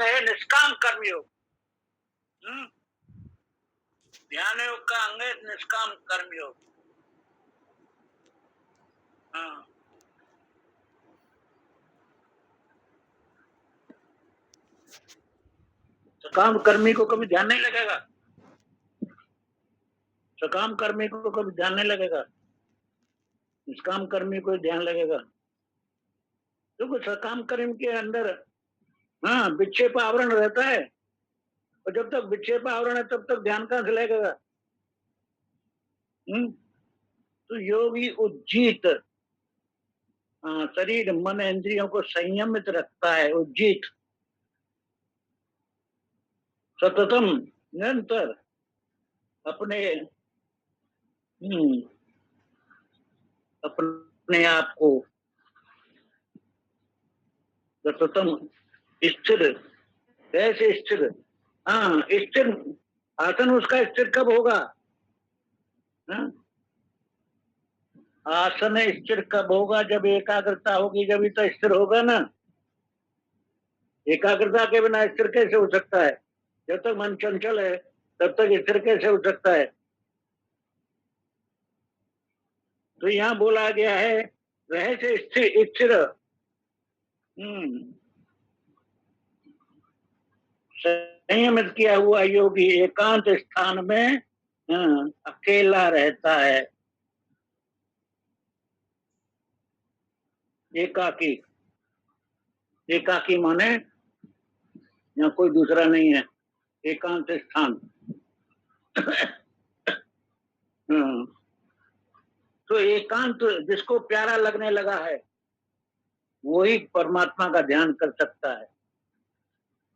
अंग है निष्काम कर्मयोग। ध्यान योग का अंग है निष्काम कर्मयोग। हाँ, सकाम कर्मी को कभी ध्यान नहीं लगेगा, सकाम कर्मी को कभी ध्यान नहीं लगेगा, निष्काम कर्मी को ध्यान लगेगा। देखो सकाम कर्म के अंदर हाँ विक्षेप आवरण रहता है, और जब तक विक्षेप आवरण है तब तक ध्यान कहां से लगेगा। तो योगी उज्जीत शरीर मन इंद्रियों को संयमित रखता है, उज्जीत सततम निरंतर अपने अपने आप को सततम स्थिर, कैसे स्थिर, हाँ स्थिर, आसन उसका स्थिर कब होगा। हाँ? आसन स्थिर कब होगा, जब एकाग्रता होगी, जब तो स्थिर होगा ना। एकाग्रता के बिना स्थिर कैसे हो सकता है, जब तक मन चंचल है तब तक स्थिर कैसे हो सकता है। तो यहाँ बोला गया है रह से स्थिर स्थिर संयमित किया हुआ योगी एकांत स्थान में अकेला रहता है, एकाकी। एकाकी माने यहाँ कोई दूसरा नहीं है, एकांत स्थान। तो एकांत जिसको प्यारा लगने लगा है वही परमात्मा का ध्यान कर सकता है।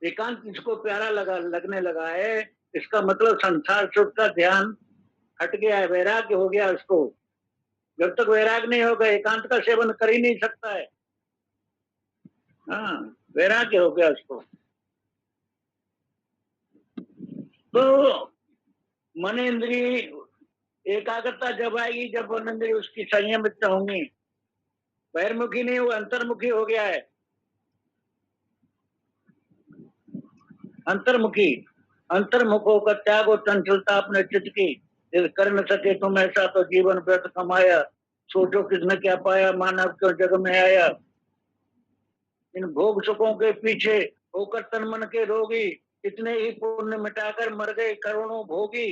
एकांत जिसको प्यारा लगने लगा है, इसका मतलब संसार सुख का ध्यान हट गया है, वैराग्य हो गया उसको। जब तक वैराग्य नहीं होगा एकांत का सेवन कर ही नहीं सकता है। हाँ, वैराग्य हो गया उसको। तो मन इंद्रिय एकाग्रता जब आएगी जब मन इंद्रिय उसकी संयमित होंगी, बहिर्मुखी नहीं, वो अंतर्मुखी हो गया है। अंतर्मुखी, अंतर्मुख होकर त्याग और चंचलता अपने चित्त की, यदि कर न सके तुम ऐसा तो जीवन व्यर्थ कमाया, सोचो किसने क्या पाया, मानव क्यों जग में आया। इन भोग सुखों के पीछे होकर तन मन के रोगी, इतने ही पुण्य मिटाकर मर गए करोड़ों भोगी।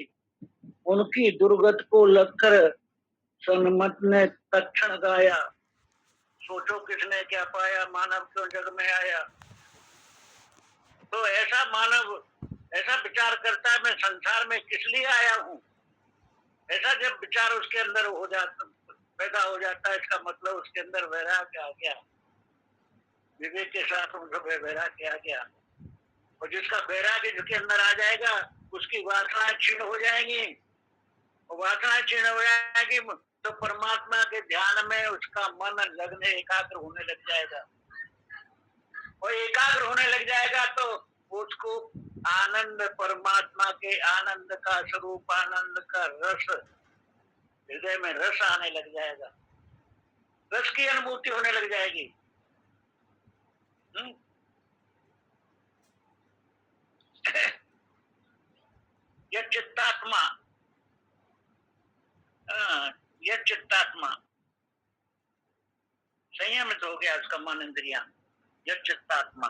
उनकी दुर्गत को लगकर सन्मत ने तक्षण गाया, सोचो किसने क्या पाया, मानव क्यों जग में आया। तो ऐसा मानव ऐसा विचार करता है मैं संसार में किस लिए आया हूँ, ऐसा जब विचार उसके अंदर हो जाता, पैदा हो जाता है, इसका मतलब उसके अंदर वैराग्य आ गया, विवेक के साथ उनको वैराग्य आ गया। और जिसका वैराग्य जिसके अंदर आ जाएगा उसकी वासनाएं क्षीण हो जाएंगी, और वासनाएं क्षीण हो जाएगी तो परमात्मा के ध्यान में उसका मन लगने एकाग्र होने लग जाएगा, और एकाग्र होने लग जाएगा तो उसको आनंद, परमात्मा के आनंद का स्वरूप, आनंद का रस, हृदय में रस आने लग जाएगा, रस की अनुभूति होने लग जाएगी। यह चित्तात्मा, यह चित्तात्मा संयमित हो गया उसका मन इंद्रिया, यह चित्तात्मा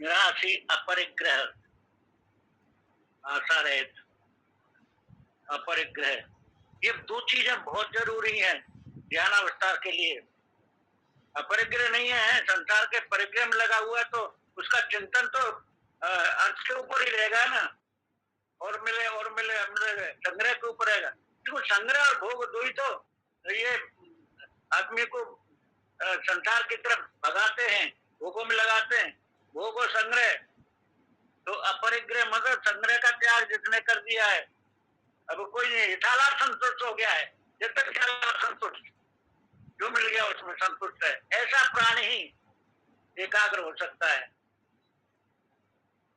निराशी अपरिग्रह, आशा रहित, अपरिग्रह, ये दो चीजें बहुत जरूरी हैं ध्यानावस्था के लिए। अपरिग्रह नहीं है, संसार के परिग्रह में लगा हुआ है तो उसका चिंतन तो अर्थ के ऊपर ही रहेगा ना, और मिले और मिले, मिले संग्रह के ऊपर रहेगा। देखो संग्रह और भोग दो ही तो ये आदमी को संसार की तरफ भगाते हैं, भोगों में लगाते हैं, भोग और संग्रह। तो अपरिग्रह मतलब संग्रह का त्याग जिसने कर दिया है, अब कोई नहीं, यथालाप संतुष्ट हो गया है, जब तक संतुष्ट जो मिल गया उसमें संतुष्ट है, ऐसा प्राणी ही एकाग्र हो सकता है।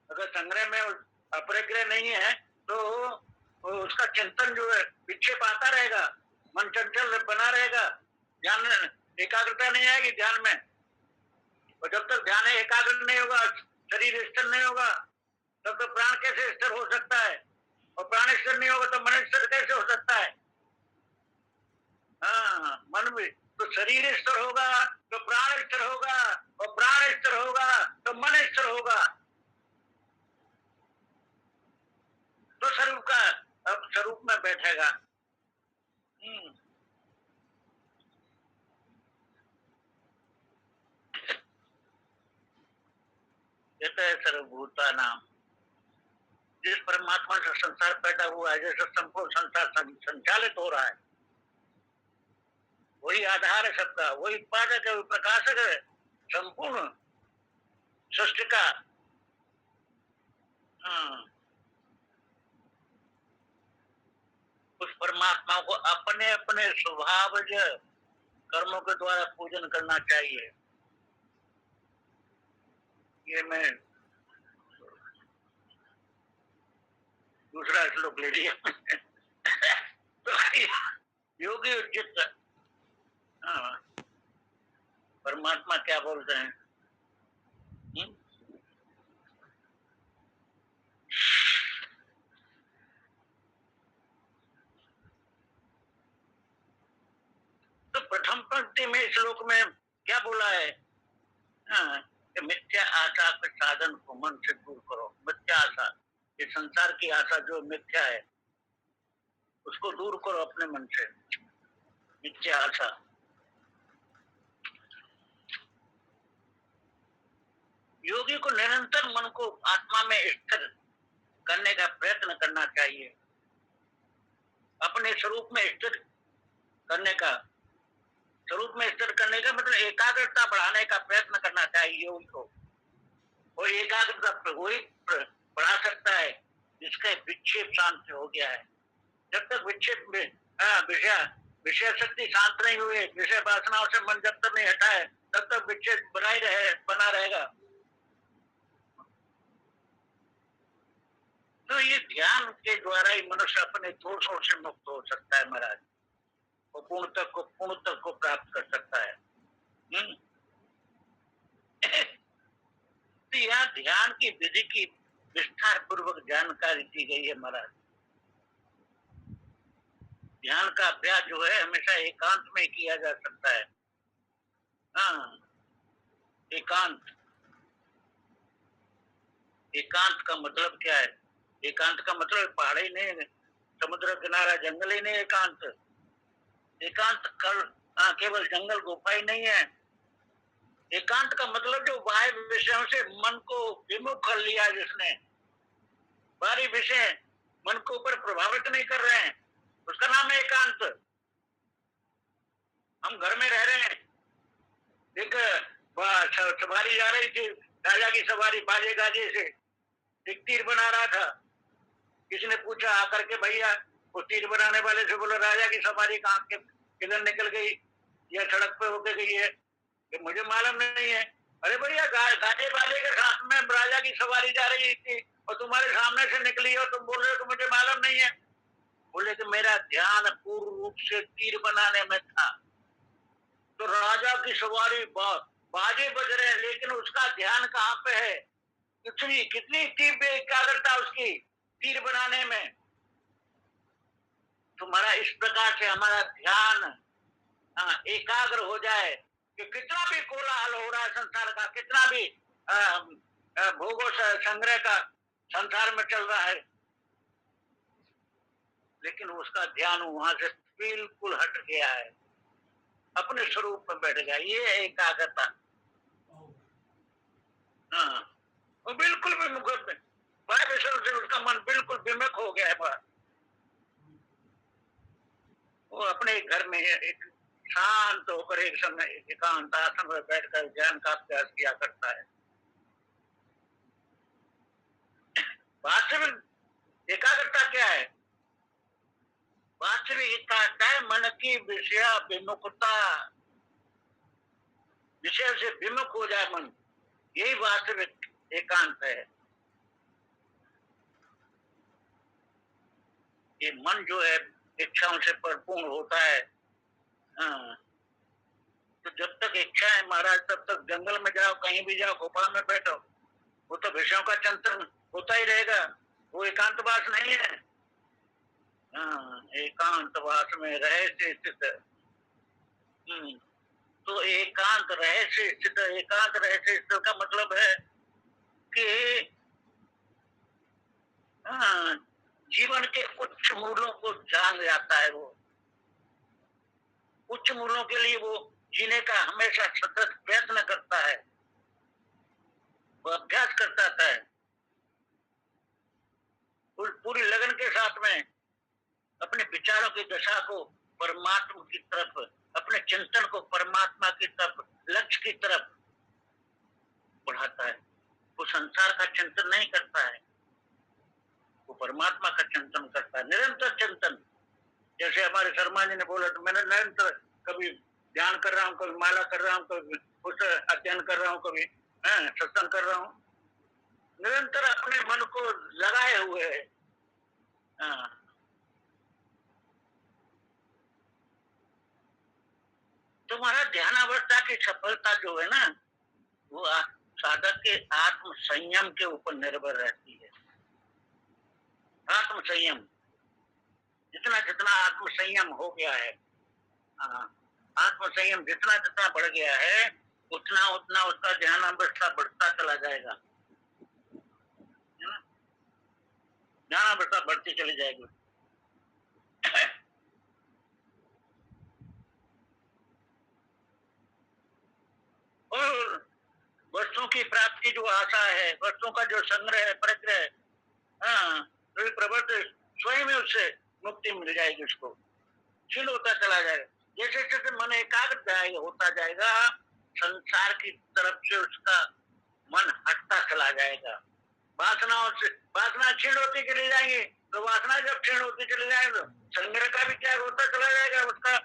अगर संग्रह में अपरिग्रह नहीं है तो उसका चिंतन जो है विक्षेप आता रहेगा, मन चंचल बना रहेगा, ध्यान एकाग्रता नहीं आएगी ध्यान में, और जब तक ध्यान एकाग्र नहीं होगा, शरीर स्थिर नहीं होगा, तब तो प्राण कैसे स्थिर हो सकता है? और प्राण स्थिर नहीं होगा तो मन स्थिर कैसे हो सकता है? हाँ, मन भी तो शरीर स्थिर होगा तो प्राण स्थिर होगा, और प्राण स्थिर होगा तो मन स्थिर होगा। तो स्वरूप का अब स्वरूप में बैठेगा। कहते हैं सर्वभूता नाम, जिस परमात्मा से संसार पैदा हुआ है, जैसे संपूर्ण संसार संचालित हो रहा है, वही आधार है सबका, वही उत्पादक है, वही प्रकाशक है संपूर्ण सृष्टि का। हाँ, उस परमात्मा को अपने अपने स्वभाव कर्मों के द्वारा पूजन करना चाहिए। ये मैं दूसरा श्लोक ले लिया। तो योगी उचित, हाँ, परमात्मा क्या बोलते हैं? हुँ? तो प्रथम पंक्ति में श्लोक में क्या बोला है? हाँ, कि मिथ्या आशा के साधन को मन से दूर करो। मिथ्या आशा, ये संसार की आशा जो मिथ्या है, उसको दूर करो अपने मन से। मिथ्या आशा, योगी को निरंतर मन को आत्मा में स्थिर करने का प्रयत्न करना चाहिए। अपने स्वरूप में स्थिर करने का, स्वरूप में स्थिर करने का मतलब एकाग्रता बढ़ाने का प्रयत्न करना चाहिए योगी को। वो एकाग्रता वही बढ़ा सकता है जिसका विक्षेप शांत हो गया है। जब तक विक्षेप में विषय विषय शक्ति शांत नहीं हुई, विषय वासनाओं से मन जब तक नहीं हटा है, तब तक विक्षेप बना रहेगा। तो ये ध्यान के द्वारा ही मनुष्य अपने दोषों से मुक्त हो सकता है महाराज, और पूर्णतक को प्राप्त कर सकता है। तो यहाँ ध्यान की विधि की विस्तार पूर्वक जानकारी दी गई है महाराज। ध्यान का अभ्यास जो है हमेशा एकांत में किया जा सकता है। हाँ, एकांत। एकांत का मतलब क्या है? एकांत का मतलब पहाड़ ही नहीं, समुद्र किनारा जंगल ही नहीं एकांत। एकांत केवल जंगल गुफा ही नहीं है। एकांत का मतलब जो बाह्य विषयों से मन को विमुख कर लिया जिसने, बाहरी विषय मन को ऊपर प्रभावित नहीं कर रहे हैं, उसका नाम है एकांत। हम घर में रह रहे हैं, एक सवारी जा रही थी, राजा की सवारी बाजे गाजे से, एक तीर बना रहा था। किसी ने पूछा आकर के, भैया वो तीर बनाने वाले से बोलो राजा की सवारी कहाँ के किधर निकल गई या सड़क पे होके गई है? कि मुझे मालूम नहीं है। अरे भैया गाजे बाजे के साथ में राजा की सवारी जा रही थी और तुम्हारे सामने से निकली हो, तुम बोल रहे हो कि मुझे मालूम नहीं है। बोले कि मेरा ध्यान पूर्ण रूप से तीर बनाने में था। तो राजा की सवारी बाजे बज रहे हैं, लेकिन उसका ध्यान कहाँ पे है? कितनी तीव्र एकाग्रता उसकी तीर बनाने में। तुम्हारा इस प्रकार से हमारा ध्यान एकाग्र हो जाए कि कितना भी कोलाहल हो रहा है संसार का, कितना भी भोगों से संग्रह का संसार में चल रहा है, लेकिन उसका ध्यान वहां से बिल्कुल हट गया है, अपने स्वरूप में बैठ गया। ये एकाग्रता। हाँ, वो बिल्कुल भी मुकुट में से उसका मन बिल्कुल विमुख हो गया है। वो अपने घर में एक शांत होकर एक समय एकांत आसन में बैठकर ज्ञान का अभ्यास किया करता है। वास्तविक एकाग्रता क्या है? वास्तविक एकाग्रता है मन की विषय विमुखता, विषय से विमुख हो जाए मन, यही वास्तविक एकांत है। ये मन जो है इच्छाओं से परिपूर्ण होता है, हाँ, तो जब तक इच्छा है महाराज तब तक जंगल में जाओ, कहीं भी जाओ, गुफा में बैठो, वो तो विषयों का चिंतन होता ही रहेगा, वो एकांतवास नहीं है। हाँ, एकांतवास में रहे से स्थित। तो एकांत रहे से स्थित, एकांत रहे से स्थित का मतलब है कि हाँ, जीवन के उच्च मूल्यों को जान जाता है। वो उच्च मूल्यों के लिए वो जीने का हमेशा सतत प्रयत्न करता है, वो अभ्यास करता है पूरी लगन के साथ में, अपने विचारों की दशा को परमात्मा की तरफ, अपने चिंतन को परमात्मा की तरफ, लक्ष्य की तरफ बढ़ाता है। वो संसार का चिंतन नहीं करता है, वो परमात्मा का चिंतन करता है, निरंतर चिंतन। जैसे हमारे शर्मा जी ने बोला, तो मैंने निरंतर कभी ध्यान कर रहा हूँ, कभी माला कर रहा हूँ, कभी कुछ अध्ययन कर रहा हूँ, कभी सत्संग कर रहा हूँ, निरंतर अपने मन को लगाए हुए है। तुम्हारा ध्यानावस्था की सफलता जो है ना, वो साधक के आत्म संयम के ऊपर निर्भर रहती है। आत्म संयम, जितना जितना आत्म संयम हो गया है, आत्म संयम जितना जितना बढ़ गया है, उतना उतना उसका ध्यानावस्था बढ़ता चला जाएगा, ध्यानावस्था बढ़ती चली जाएगी। और वस्तुओं की प्राप्ति जो आशा है, वस्तुओं का जो संग्रह है, परिग्रह, तो प्रवृत्ति स्वयं में उससे मुक्ति मिल जाएगी, उसको क्षीण होता चला जाएगा। जैसे जैसे मन एकाग्र होता जाएगा, संसार की तरफ से उसका मन हटता चला जाएगा। वासनाओं से वासना क्षीण होती चली जाएंगी, तो वासना जब क्षीण होती चली जाएगी तो संग्रह का भी त्याग होता चला जाएगा उसका।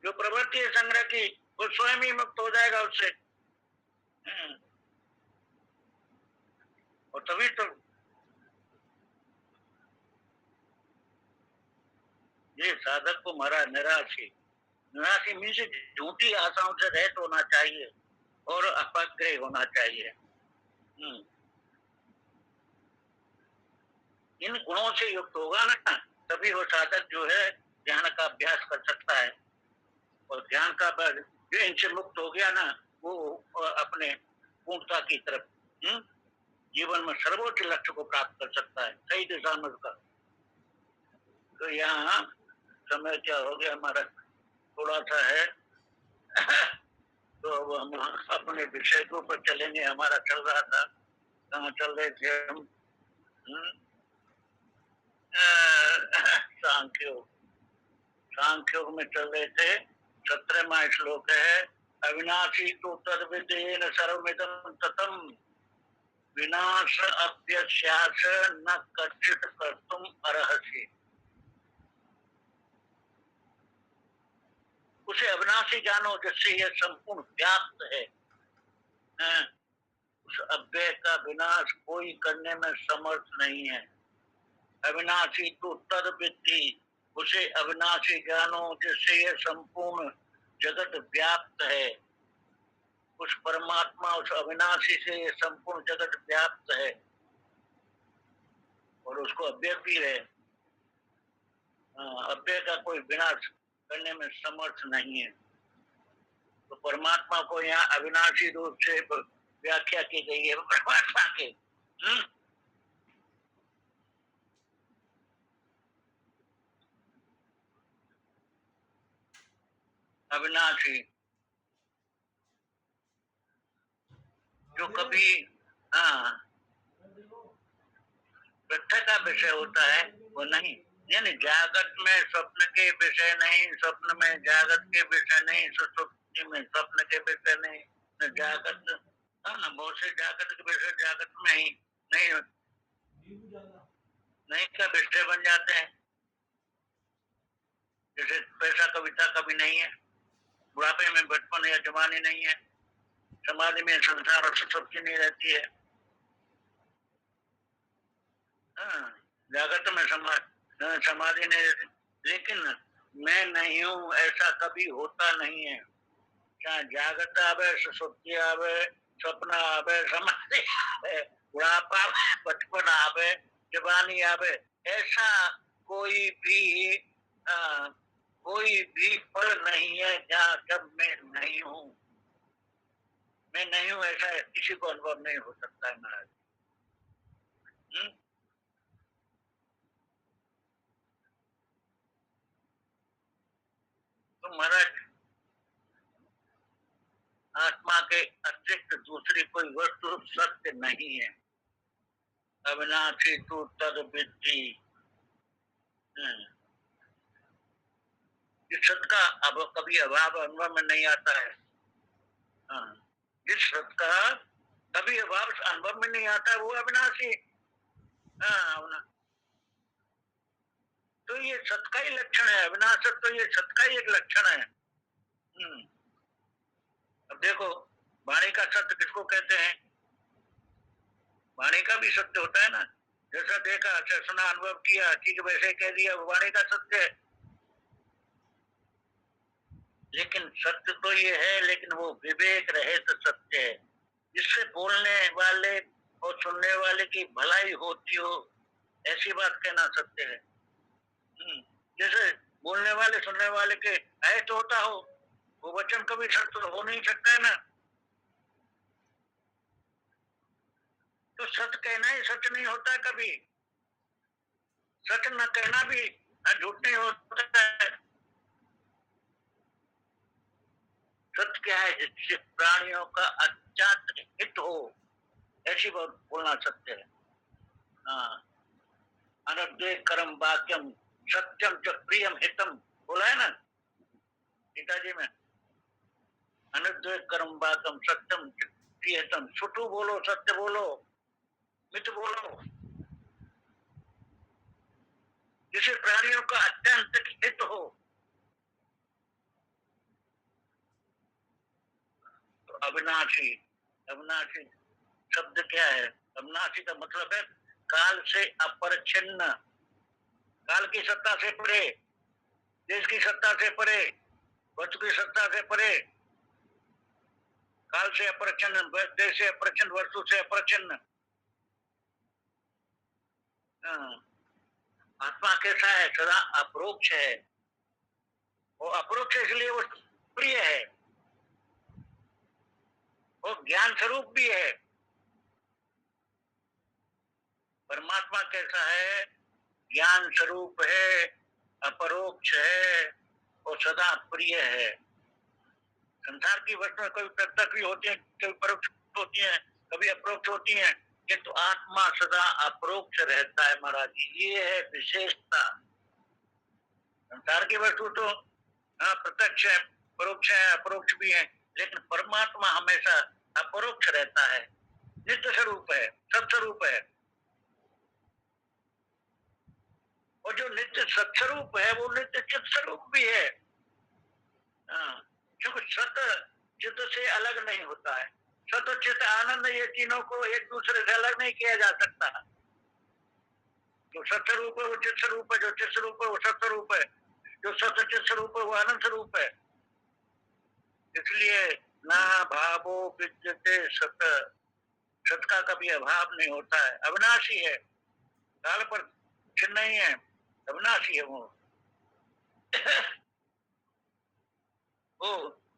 जो प्रवृत्ति है संग्रह की, वो स्वयं ही मुक्त हो जाएगा उससे। और तभी तो ये साधक को मरा निराशी, निराशी मीन्स झूठी आशाओं से रहित होना चाहिए और अपाग्रही होना चाहिए। इन गुणों से युक्त होगा ना, तभी वो साधक जो है ध्यान का अभ्यास कर सकता है। और ध्यान का जो इनसे मुक्त हो गया ना, वो अपने पूर्णता की तरफ, जीवन में सर्वोच्च लक्ष्य को प्राप्त कर सकता है, सही दिशा में उसका। तो यहाँ समय क्या हो गया हमारा, थोड़ा सा है। तो अब हम अपने विषय के ऊपर चलेंगे। हमारा चल रहा था, कहाँ चल रहे थे हम, सांख्योग, सांख्योग में चल रहे थे। 17वां श्लोक है, अविनाशी तो तद्विदेन सर्वमिदं ततम् विनाश अप्यस्यास न कच्चित् कर्तुम् अर्हसि। उसे अविनाशी जानो जिससे यह संपूर्ण व्याप्त है। उस अव्यय का विनाश कोई करने में समर्थ नहीं है। अविनाशी तो तद्विद्धि, उसे अविनाशी जानो जिससे यह संपूर्ण जगत व्याप्त है। उस परमात्मा, उस अविनाशी से ये संपूर्ण जगत व्याप्त है और उसको अव्यय भी है। अव्यय का कोई विनाश करने में समर्थ नहीं है। तो परमात्मा को यहाँ अविनाशी रूप से व्याख्या की गई है परमात्मा के। अविनाशी जो कभी वृत्ति का विषय होता है वो नहीं, यानी जागत में स्वप्न के विषय नहीं, स्वप्न में जागत के विषय नहीं, सुषुप्ति में स्वप्न के विषय नहीं, न जागत, बहुत से जागत के विषय जागत में ही नहीं नहीं का विषय बन जाते हैं। जैसे पैसा कविता कभी नहीं है, बुढ़ापे में बचपन या जवानी नहीं है, समाधि में संसार और सुषुप्ति नहीं रहती है, जागत में समाधि नहीं रहती। लेकिन मैं नहीं हूँ ऐसा कभी होता नहीं है। चाहे जागत आवे, सुसुप्ति आवे, स्वप्न आवे, समाधि आवे, बुढ़ापा आवे, बचपन आवे, जवानी आवे, ऐसा कोई भी आ, कोई भी पल नहीं है जहाँ जब मैं नहीं हूँ। मैं नहीं हूँ ऐसा किसी को अनुभव नहीं हो सकता है महाराज। तो महाराज आत्मा के अतिरिक्त दूसरी कोई वस्तु सत्य नहीं है। अविनाशी तू तद विद्धि। जिस सत्य का अब कभी अभाव अनुभव में नहीं आता है, जिस सत्य का कभी अभाव अनुभव में नहीं आता है, वो अविनाशी। तो ये सत्य का ही लक्षण है, अविनाश तो ये सत्य का ही एक लक्षण है। अब देखो, वाणी का सत्य किसको कहते हैं? वाणी का भी सत्य होता है ना। जैसा देखा, अच्छा सुना, अनुभव किया, ठीक वैसे कह दिया, वो वाणी का सत्य है। लेकिन सत्य तो ये है, लेकिन वो विवेक रहे तो सत्य है, जिससे बोलने वाले और सुनने वाले की भलाई होती हो, ऐसी बात कहना सत्य है। जैसे बोलने वाले सुनने वाले के ऐसा होता हो, वो वचन कभी सत्य हो नहीं सकता है ना। तो सत्य कहना ही सच नहीं होता कभी। सच न कहना भी झूठ नहीं होता है। सत्य क्या है? जिससे प्राणियों का अत्यंत हित हो, ऐसी बात बोलना सत्य है। हाँ, अनद्वैत कर्म वाक्यम सत्यम च प्रियम हितम बोला है ना गीताजी में। अनद्वैत कर्म वाक्यम सत्यम च प्रिय हितम। छुटू बोलो, सत्य बोलो, मित बोलो, जिसे प्राणियों का अत्यंत हित हो। तो अविनाशी, अविनाशी शब्द क्या है? अविनाशी का मतलब है काल से अपरिच्छिन्न, काल की सत्ता से परे, देश की सत्ता से परे, वस्तु की सत्ता से परे, काल से अपरिच्छिन्न, देश से अपरिच्छिन्न, वस्तु से अपरिच्छिन्न। आत्मा कैसा है? सदा अप्रोक्ष है। वो अप्रोक्ष इसलिए वो प्रिय है, वो ज्ञान स्वरूप भी है। परमात्मा कैसा है? ज्ञान स्वरूप है, अपरोक्ष है और सदा प्रिय है। संसार की वस्तुएं कभी प्रत्यक्ष भी होती हैं, कभी परोक्ष होती हैं, कभी अप्रोक्ष होती हैं, किंतु आत्मा सदा अप्रोक्ष रहता है महाराज जी। ये है विशेषता। संसार की वस्तु तो प्रत्यक्ष है, परोक्ष है, अपरोक्ष भी है, लेकिन परमात्मा हमेशा अपरोक्ष रहता है, नित्य स्वरूप है, सत्स्वरूप है। और जो नित्य सत्स्वरूप है वो नित्य चित स्वरूप भी है। क्योंकि सत चित्त से अलग नहीं होता है। सत चित्त आनंद, ये तीनों को एक दूसरे से अलग नहीं किया जा सकता। जो सत्य रूप है वो चित्त स्वरूप है, जो चित्त स्वरूप है वो सत्य रूप है, जो सत्य चित्त स्वरूप है वो आनंद स्वरूप है। इसलिए ना भावो विद्यते सत, सत का कभी अभाव नहीं होता है, अविनाशी है, काल पर चिन्ह नहीं है, अविनाशी है वो। वो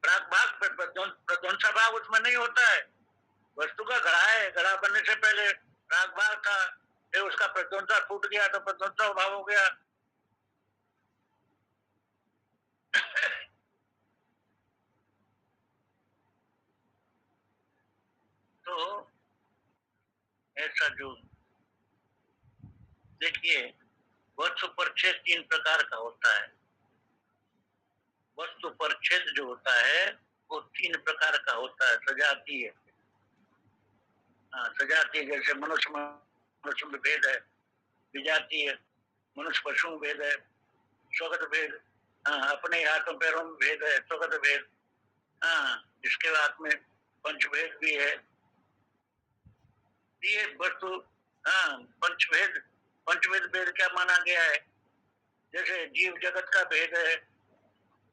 प्रध्वंसा भाव उसमें नहीं होता है। वस्तु का घड़ा है, घड़ा बनने से पहले राग भाग था, फिर उसका प्रध्वंसा फूट गया तो प्रध्वंसा भाव हो गया। तो ऐसा जो देखिए, वस्तु परिच्छेद तीन प्रकार का होता है। वस्तु परिच्छेद जो होता है वो तीन प्रकार का होता है। सजातीय, सजातीय जैसे मनुष्य मनुष्य में भेद है, विजातीय मनुष्य पशु में भेद है, स्वगत भेद, अपने हाथों पैरों में भेद है, स्वगत भेद। इसके बाद में पंचभेद भी है। ये वस्तु पंचभेद, पंचभेद भेद क्या माना गया है? जैसे जीव जगत का भेद है,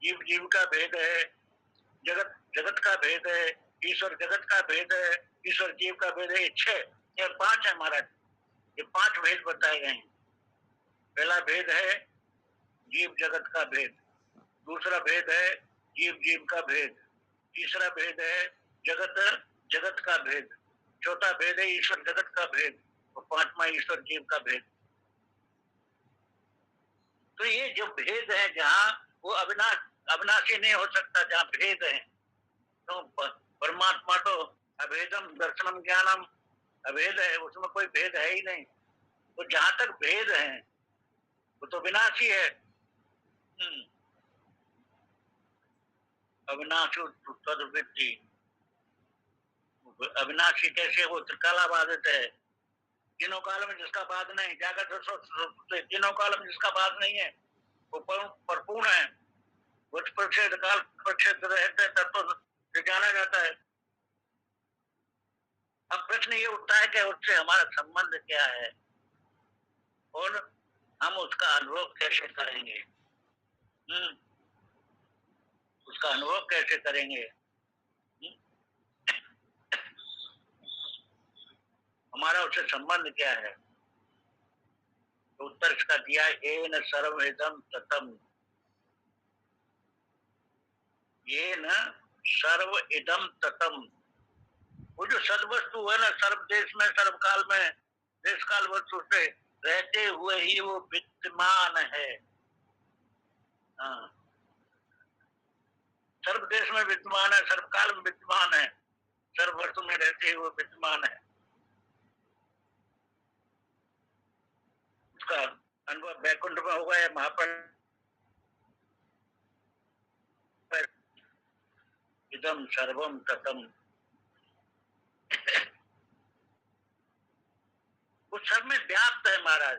जीव जीव का भेद है, जगत जगत का भेद है, ईश्वर जगत का भेद है, ईश्वर जीव का भेद है। ये 6 ये 5 है महाराज। ये 5 भेद बताए गए हैं। पहला भेद है जीव जगत का भेद, दूसरा भेद है जीव जीव का भेद, तीसरा भेद है जगत जगत का भेद, चौथा भेद है ईश्वर जगत का भेद और पांचवा ईश्वर जीव का भेद। तो ये जो भेद है जहाँ वो अविनाशी नहीं हो सकता, जहाँ भेद है। तो परमात्मा तो अभेदम दर्शनम ज्ञानम अभेद है, उसमें कोई भेद है ही नहीं। तो जहां तक भेद है वो तो विनाशी है। अविनाशी तद्वृत्ति, अविनाशी कैसे? वो त्रिकालाबाधित है, तीनों काल में जिसका बाद नहीं, जागृत तीनों काल में जिसका बाद नहीं है, वो परिपूर्ण है। कुछ प्रक्षेद काल प्रक्षेद रहते तत्व से जाना जाता है। अब प्रश्न ये उठता है कि उससे हमारा संबंध क्या है और हम उसका अनुभव कैसे करेंगे? उसका अनुभव कैसे करेंगे? हमारा उससे संबंध क्या है? तो उत्तर इसका दिया, येन सर्वमिदं ततम्, येन सर्वमिदं ततम्। वो जो सद्वस्तु है ना, सर्व देश में, सर्व काल में, देश काल वस्तु से रहते हुए ही वो विद्यमान है। सर्व देश में विद्यमान है, सर्व काल में विद्यमान है, सर्व वस्तु में रहते हुए विद्यमान है। उसका अनुभव वैकुंठ में होगा या महापन इदम सर्वम ततम। वो सब में व्याप्त है महाराज।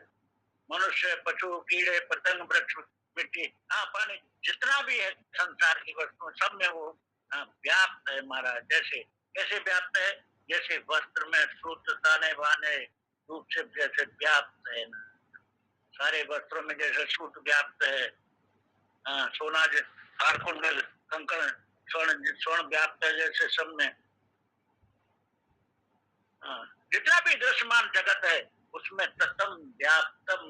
मनुष्य, पशु, कीड़े, पतंग, वृक्ष, मिट्टी, हाँ पानी, जितना भी है संसार की वस्तु सब में वो व्याप्त है महाराज। जैसे कैसे व्याप्त है? जैसे वस्त्र में सूत्र ताने बाने रूप से जैसे व्याप्त है ना, सारे वस्त्रों में जैसे सूत्र व्याप्त है। सोना हारकुंडल कंकड़ स्वर्ण व्याप्त है, जैसे सब में जितना भी दृश्यमान जगत है उसमें ततम व्याप्तम,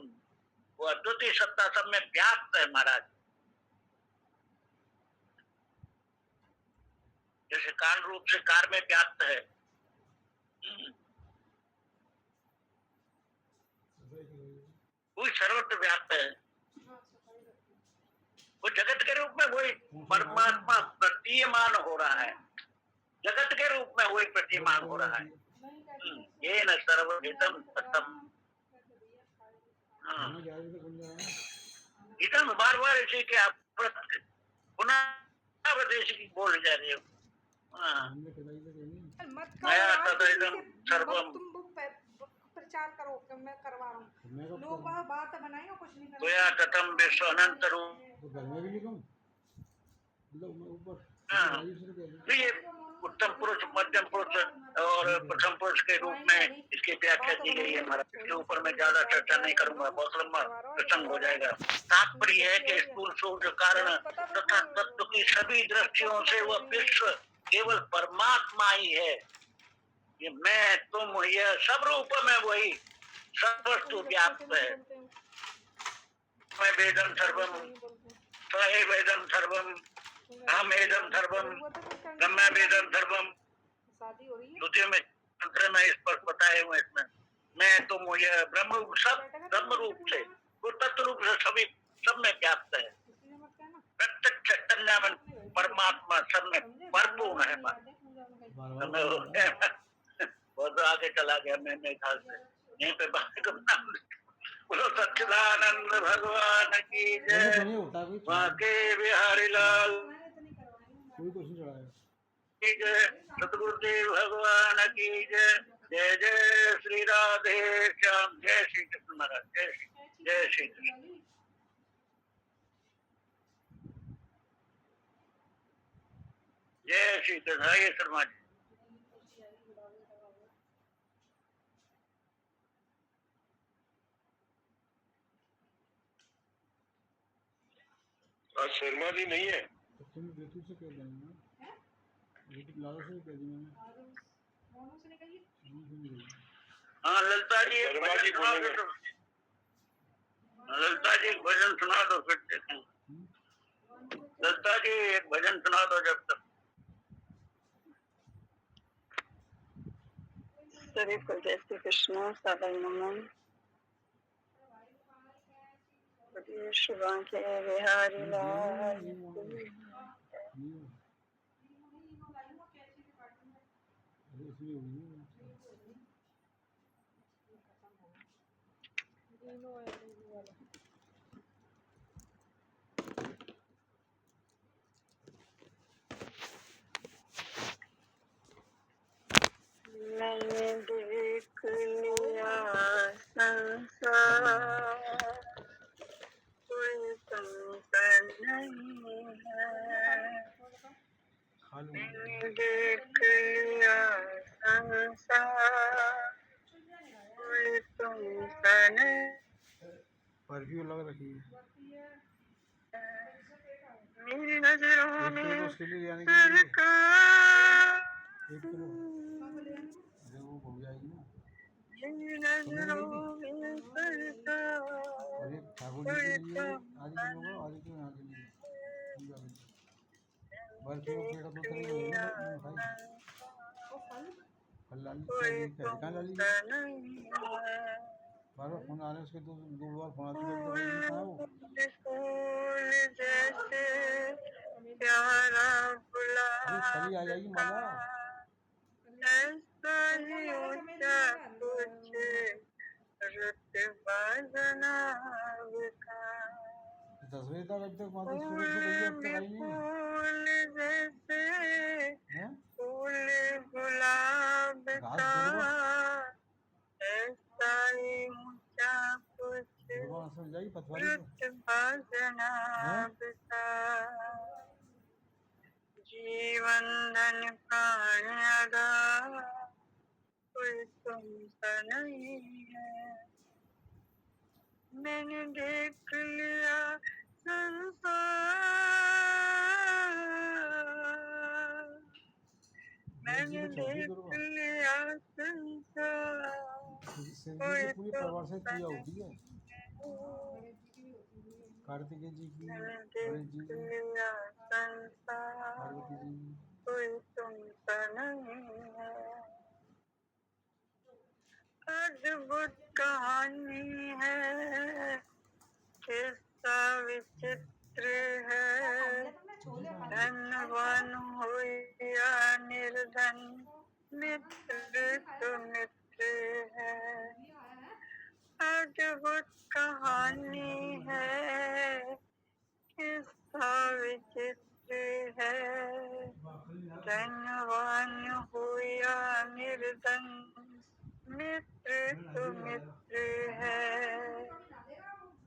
वो अद्वितीय सत्ता सब में व्याप्त है महाराज। जैसे काल रूप से कार में व्याप्त है, वही सर्वत्र व्याप्त है। वो जगत के रूप में वही परमात्मा प्रतीयमान हो रहा है, जगत के रूप में वही प्रतीयमान हो रहा है। ये न सर्वहितम ततम। गीता में बार बार ऐसे कि आप पुनः की बोल जा रहे हो। सर्वम प्रचार करो कि मैं करवा रहा हूँ, लोग बात बनाएंगे कुछ नहीं करेंगे। गोया ततम विश्व अनंत रूप। ये उत्तम पुरुष, मध्यम पुरुष और प्रथम पुरुष के रूप में इसकी व्याख्या की गई है महाराज। इसके ऊपर मैं ज्यादा चर्चा नहीं करूंगा, बहुत लंबा प्रसंग हो जाएगा। तात्पर्य है कि स्थूल सूर्य कारण तथा तत्व की सभी दृष्टियों से वह विश्व केवल परमात्मा ही है। ये मैं तुम यह सब रूप में वही सब वस्तु व्याप्त है। मैं वेदम सर्वम स्वहे वेदम सर्वम हम वेदम सर्वम ब्रह्म वेदम सर्वम। द्वितीय में मंत्र में स्पष्ट बताए हुए इसमें मैं तुम यह ब्रह्म सब ब्रह्म रूप से, वो तत्व रूप से सभी सब में व्याप्त है। प्रत्यक्ष चैतन्य में परमात्मा सब में भरपूर है। बहुत आगे चला गया मैं मेरे ख्याल से, यहीं पे बात करना। बोलो सच्चिदानंद भगवान की जय, वहाँ के बिहारी लाल की जय, सतगुरुदेव भगवान की जय। जय जय श्री राधे श्याम, जय श्री कृष्ण महाराज, जय श्री कृष्ण। जय श्री कृष्ण। आइए शर्मा जी। आज शर्मा जी नहीं है तो तुम ऋतु से कह देना ना, ऋतु लाला से कह दी मैंने। मोनू से निकलिए। हाँ ललिता जी एक शर्मा भजन जी सुना दो बोलेंगे। तो। ललिता जी एक भजन सुना दो फिर देखें। ललिता जी एक भजन सुना दो जब तक। सभी को जय श्री कृष्ण, सादर नमन। शुभा के बिहारी लाल मैंने देख लिया संसार, कोई संसार नहीं है। मैंने देख लिया संसार, कोई संसार नहीं। परफ्यूम लग रखी है मेरी नजरों में उसके लिए यानी कि सरकार, 1 किलो अरे वो हो जाएगी ना। मेरी नजरों में सरकार, और एक ठाकुर जी के लिए आदि किलो का आदि किलो यहाँ के लिए बर्फी में पेड़ा तो उतर ही नहीं है ना भाई। कल लाली क्या कहाँ लाली बार बार फोन आ रहे हैं उसके, 2 बार फोन आते रहते भाई कहाँ है वो। फूल जैसे प्यारा गुलाब, अरे कल ही आ जाएगी माला। ऐसा ही ऊंचा कुछ रुतबा जनाब का। 10 बजे तक अब तक वहाँ से सूरज से गई अब तक आई नहीं फूल जैसे है। फूल गुलाब का, ऐसा ही ऊंचा कुछ समझ जाएगी पथवारी रुतबा जनाब का। जीवन धन प्राण अदा, कोई तुमसा नहीं है। मैंने देख लिया संसार, मैंने देख लिया संसार, कोई पूरी परिवार से पूजा होती है। कार्तिक जी की, गणेश जी की, पार्वती जी की, कोई तुमसा नहीं है। अद्भुत कहानी है, किस्सा विचित्र है। धनवान हो या निर्धन, मित्र तो मित्र है। अद्भुत कहानी है, किस्सा विचित्र है। धनवान हो या निर्धन, मित्र तो मित्र है।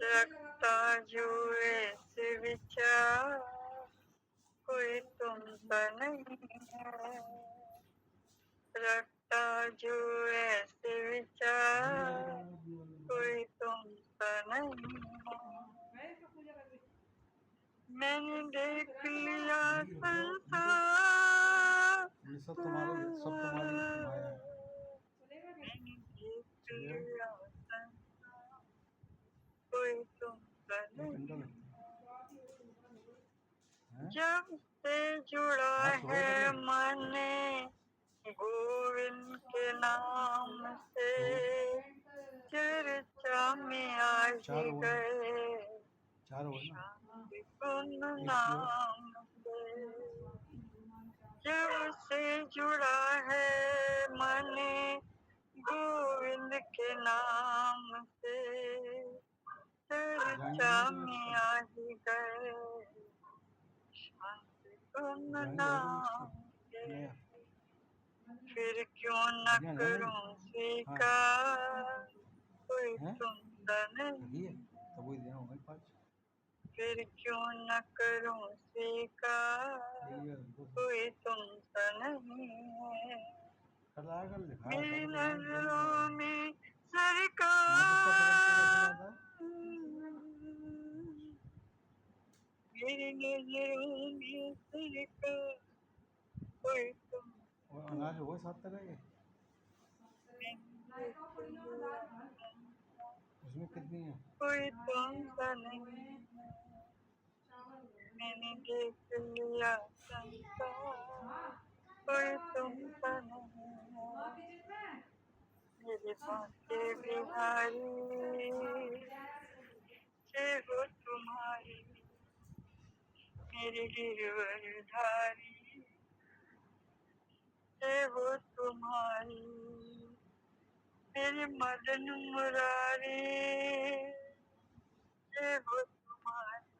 रखता जो ऐसे विचार, कोई तुमसा नहीं है। रखता जो ऐसे विचार, कोई तुमसा नहीं है। मैंने देख लिया संसार, सब तुम्हारी माया है। मैंने देख लिया संसार, कोई तुमसा नहीं। जब से जुड़ा है मन गोविंद के नाम से, चर्चा में आ ही गए गुण नाम से। जब से जुड़ा है मन गोविंद के नाम से, चर्चा में आ ही गए गुण नाम से। फिर क्यों न करूं स्वीकार, कोई तुमसा नहीं। फिर क्यों न करूं स्वीकार, कोई तुमसा नहीं है। मेरी नजरों में सरकार, मेरी नजरों में सरकार कोई तुम और अनाज हो गए 7 तरह के, उसमें कितनी है? कोई तुमसा नहीं मैंने देख लिया संसार कोई तुमसा नहीं मेरे बांके बिहारी जय हो तुम्हारी मेरे गिरवरधारी जय हो तुम्हारी मेरे मदन मुरारी जय हो तुम्हारी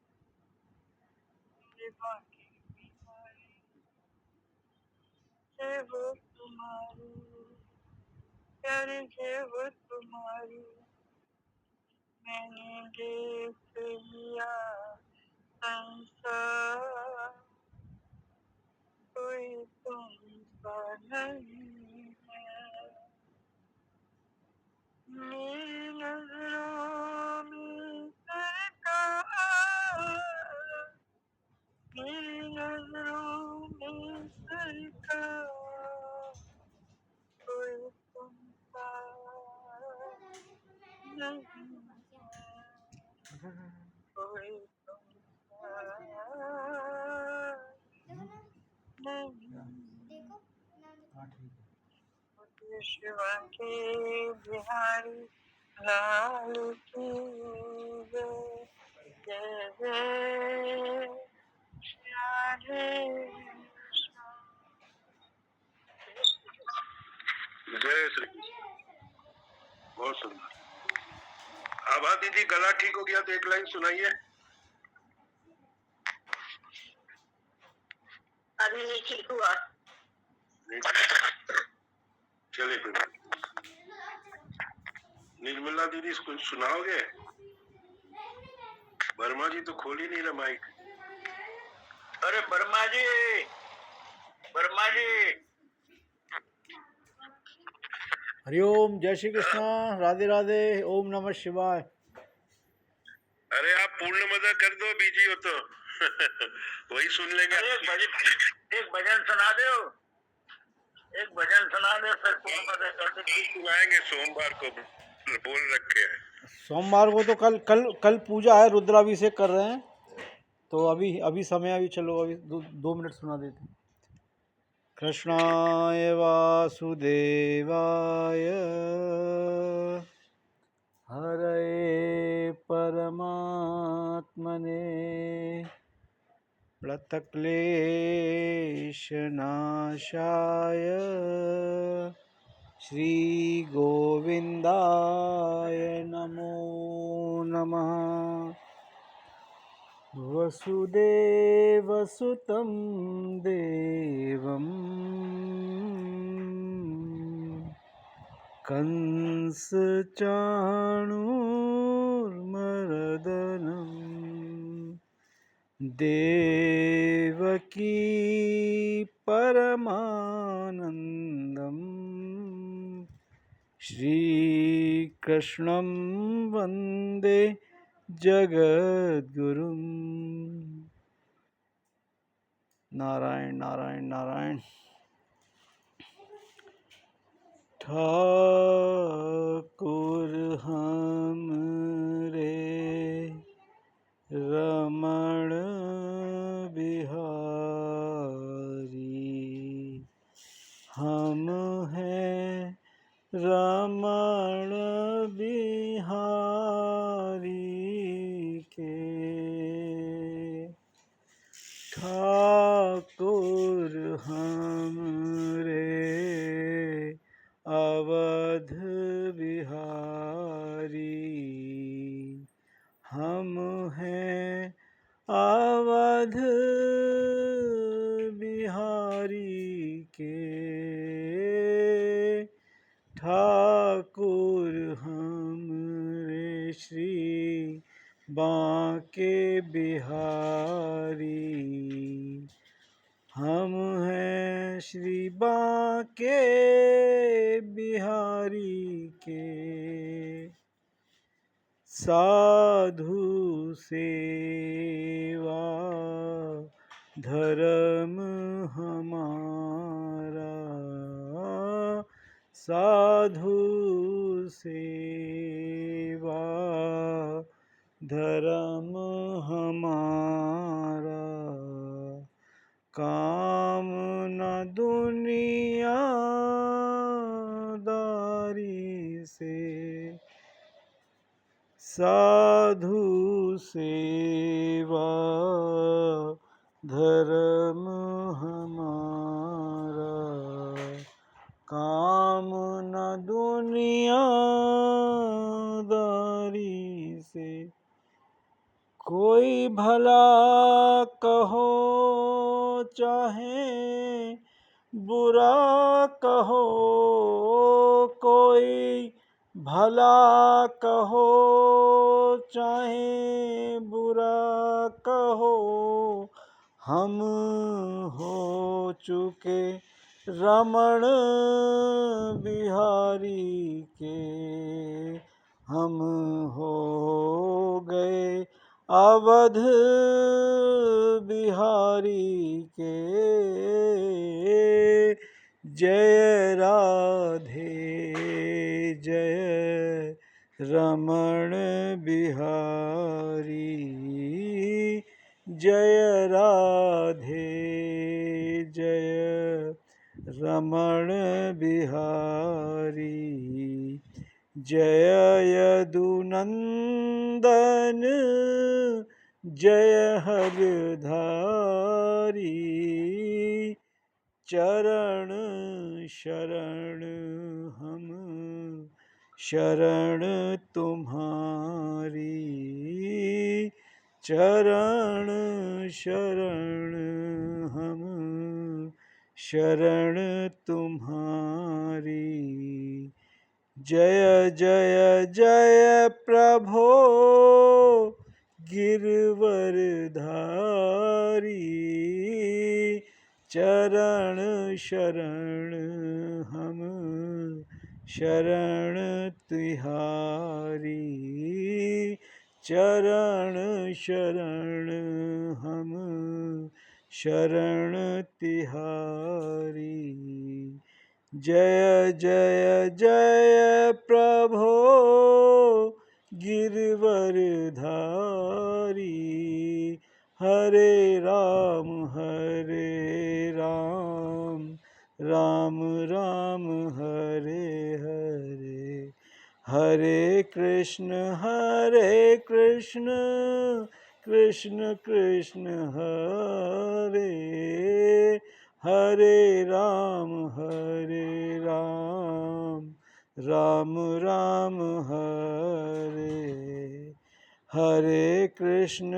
मेरे बांके बिहारी जय हो तुम्हारी प्यारे जय हो तुम्हारी मैंने देख लिया संसार कोई तुमसा नहीं है मेरी नजरों में सरकार मेरी नजरों में सरकार कोई तुमसा नहीं कोई तुमसा नहीं हाँ ठीक है। शिवा के बिहारी लाल की जय जय जय राधे जय श्री कृष्ण। बहुत सुंदर। आभा दीदी गला ठीक हो गया तो एक लाइन सुनाइए। अभी नहीं ठीक हुआ चलिए फिर निर्मला दीदी कुछ सुनाओगे? वर्मा जी तो खोल ही नहीं रहा माइक। अरे वर्मा जी, वर्मा जी, हरिओम, जय श्री कृष्ण, राधे राधे, ओम नमः शिवाय। अरे आप पूर्ण मजा कर दो, बीजी हो तो वही सुन लेंगे। एक भजन सुना दो, एक भजन सुना दो, फिर पूर्ण मजा कर दो। सुनाएंगे सोमवार को, बोल रखे हैं। सोमवार को तो कल पूजा है, रुद्राभिषेक कर रहे हैं, तो अभी समय, अभी चलो अभी 2 मिनट सुना देते हैं। कृष्णाय वासुदेवाय हरये परमात्मने प्लतक्लेशनाशाय श्रीगोविन्दाय नमो नमः। वसुदेवसुतं देवं कंसचाणूरमर्दनं देवकी परमानन्दं श्रीकृष्णं वन्दे जगद्गुरुं। नारायण नारायण नारायण। ठाकुर हमरे रमण बिहारी, हम हैं रमण बिहारी के। ठाकुर हमरे अवध बिहारी, हम हैं अवध बिहारी के। ठाकुर हमरे श्री बांके बिहारी, हम हैं श्री बांके बिहारी के। साधु सेवा धर्म हमारा, साधु सेवा धर्म हमारा, काम न दुनियादारी से, साधु सेवा धर्म हमारा, काम न दुनियादारी से। कोई भला कहो चाहे बुरा कहो, कोई भला कहो चाहे बुरा कहो, हम हो चुके रमण बिहारी के, हम हो गए अवध बिहारी के। जय राधे जय रमण बिहारी, जय राधे जय रमण बिहारी, जय यदुनंदन जय हरधारी, चरण शरण हम शरण तुम्हारी, चरण शरण हम शरण तुम्हारी। जय जय जय प्रभो गिरवरधारी, चरण शरण हम शरण तिहारी, चरण शरण हम शरण तिहारी। जय जय जय प्रभो गिरवरधारी, हरे राम राम राम हरे हरे, हरे कृष्ण कृष्ण कृष्ण हरे हरे, राम राम राम हरे, हरे कृष्ण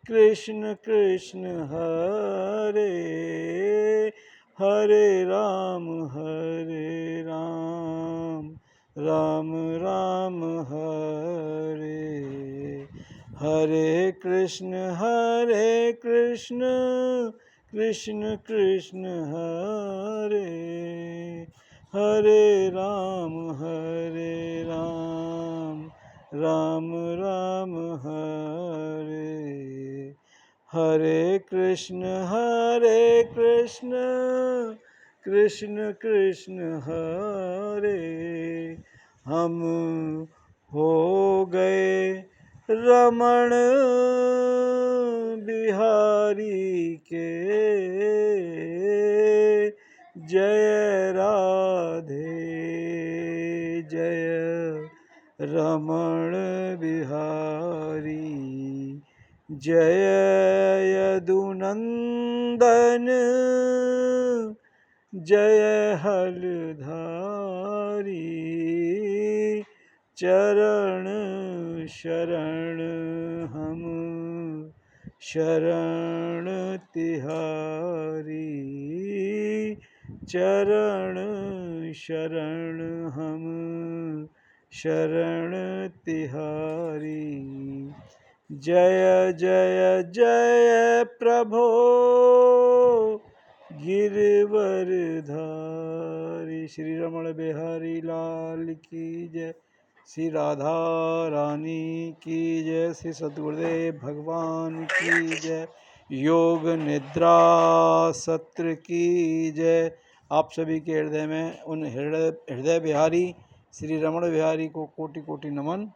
कृष्ण कृष्ण हरे, हरे राम राम राम हरे, हरे कृष्ण कृष्ण कृष्ण हरे, हरे राम राम राम हरे, हरे कृष्ण कृष्ण कृष्ण हरे, हम हो गए रमण बिहारी के। जय राधे जय रमण बिहारी, जय यदुनंदन जय हलधारी, चरण शरण हम शरण तिहारी, चरण शरण हम शरण तिहारी। जय जय जय प्रभो गिरवरधारी श्री रमण बिहारी लाल की जय। श्री राधा रानी की जय। श्री सद्गुरुदेव भगवान की जय। योग निद्रा सत्र की जय। आप सभी के हृदय में उन हृदय बिहारी श्री रमण बिहारी को कोटि कोटि नमन।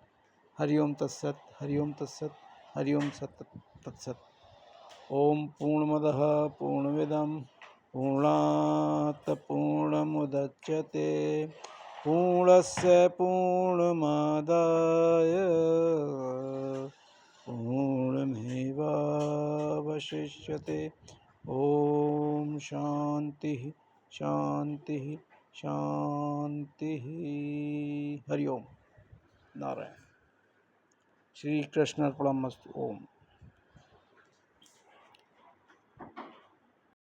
हरिओम तत्सत, हरिओम तत्सत, हरिओम सत तत्सत। ओम पूर्णमदः पूर्णमिदं पूर्णात् पूर्णमुदच्यते पूर्णस्य पूर्णमादाय पूर्णमेवावशिष्यते। ओम शांति शांति शांति। हरिओम नारायण। श्री कृष्ण अर्पणमस्तु। ओम।